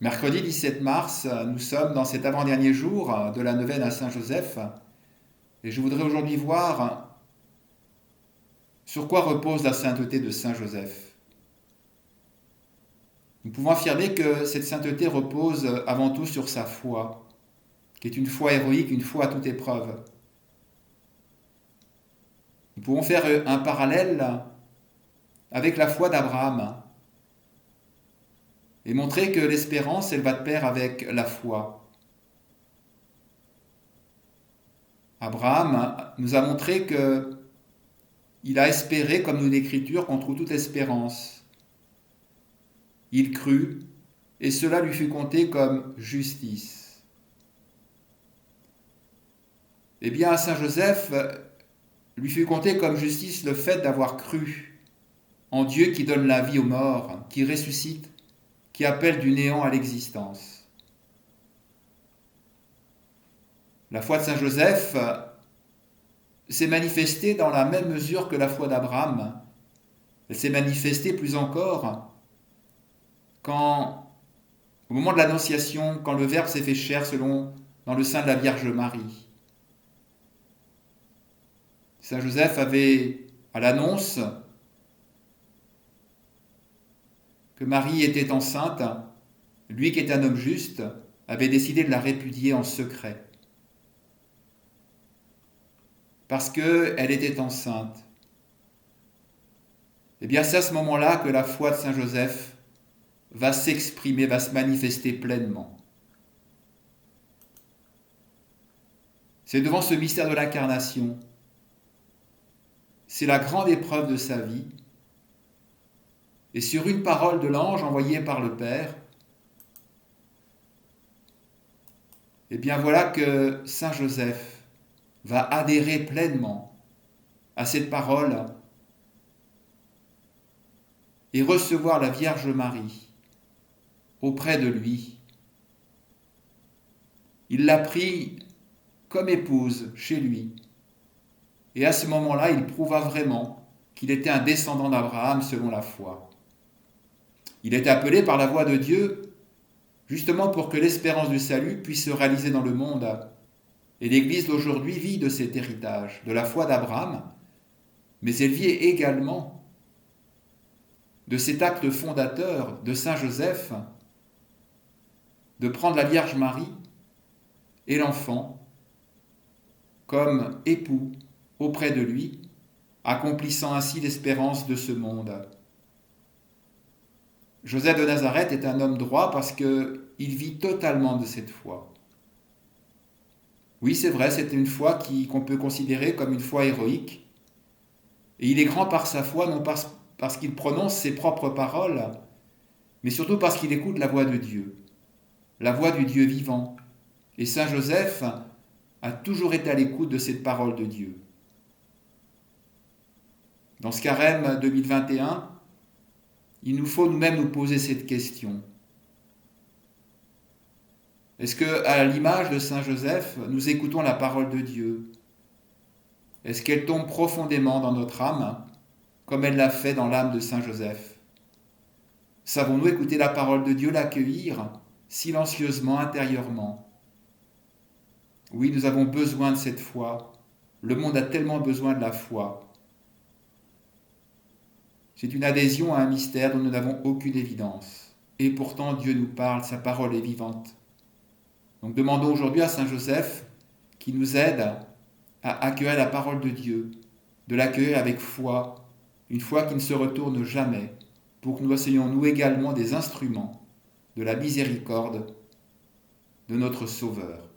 Mercredi 17 mars, nous sommes dans cet avant-dernier jour de la neuvaine à Saint-Joseph et je voudrais aujourd'hui voir sur quoi repose la sainteté de Saint-Joseph. Nous pouvons affirmer que cette sainteté repose avant tout sur sa foi, qui est une foi héroïque, une foi à toute épreuve. Nous pouvons faire un parallèle avec la foi d'Abraham et montrer que l'espérance, elle va de pair avec la foi. Abraham nous a montré que il a espéré, comme nous l'Écriture, contre toute espérance. Il crut, et cela lui fut compté comme justice. Eh bien, à Saint Joseph, lui fut compté comme justice le fait d'avoir cru en Dieu qui donne la vie aux morts, qui ressuscite, qui appelle du néant à l'existence. La foi de Saint Joseph s'est manifestée dans la même mesure que la foi d'Abraham. Elle s'est manifestée plus encore quand, au moment de l'Annonciation, quand le Verbe s'est fait chair dans le sein de la Vierge Marie. Saint Joseph avait, à l'annonce que Marie était enceinte, lui qui est un homme juste, avait décidé de la répudier en secret. Parce qu'elle était enceinte. Eh bien, c'est à ce moment-là que la foi de Saint Joseph va s'exprimer, va se manifester pleinement. C'est devant ce mystère de l'incarnation, c'est la grande épreuve de sa vie, et sur une parole de l'ange envoyée par le Père, eh bien voilà que Saint Joseph va adhérer pleinement à cette parole et recevoir la Vierge Marie auprès de lui. Il l'a pris comme épouse chez lui. Et à ce moment-là, il prouva vraiment qu'il était un descendant d'Abraham selon la foi. Il est appelé par la voix de Dieu justement pour que l'espérance du salut puisse se réaliser dans le monde. Et l'Église d'aujourd'hui vit de cet héritage, de la foi d'Abraham, mais elle vit également de cet acte fondateur de Saint Joseph, de prendre la Vierge Marie et l'enfant comme époux auprès de lui, accomplissant ainsi l'espérance de ce monde. Joseph de Nazareth est un homme droit parce qu'il vit totalement de cette foi. Oui, c'est vrai, c'est une foi qu'on peut considérer comme une foi héroïque. Et il est grand par sa foi, non parce qu'il prononce ses propres paroles, mais surtout parce qu'il écoute la voix de Dieu, la voix du Dieu vivant. Et Saint Joseph a toujours été à l'écoute de cette parole de Dieu. Dans ce carême 2021, il nous faut nous-mêmes nous poser cette question. Est-ce que, à l'image de Saint Joseph, nous écoutons la parole de Dieu? Est-ce qu'elle tombe profondément dans notre âme, comme elle l'a fait dans l'âme de Saint Joseph? Savons-nous écouter la parole de Dieu, l'accueillir silencieusement, intérieurement? Oui, nous avons besoin de cette foi. Le monde a tellement besoin de la foi. C'est une adhésion à un mystère dont nous n'avons aucune évidence. Et pourtant, Dieu nous parle, sa parole est vivante. Donc demandons aujourd'hui à Saint Joseph qui nous aide à accueillir la parole de Dieu, de l'accueillir avec foi, une foi qui ne se retourne jamais, pour que nous soyons nous également des instruments de la miséricorde de notre Sauveur.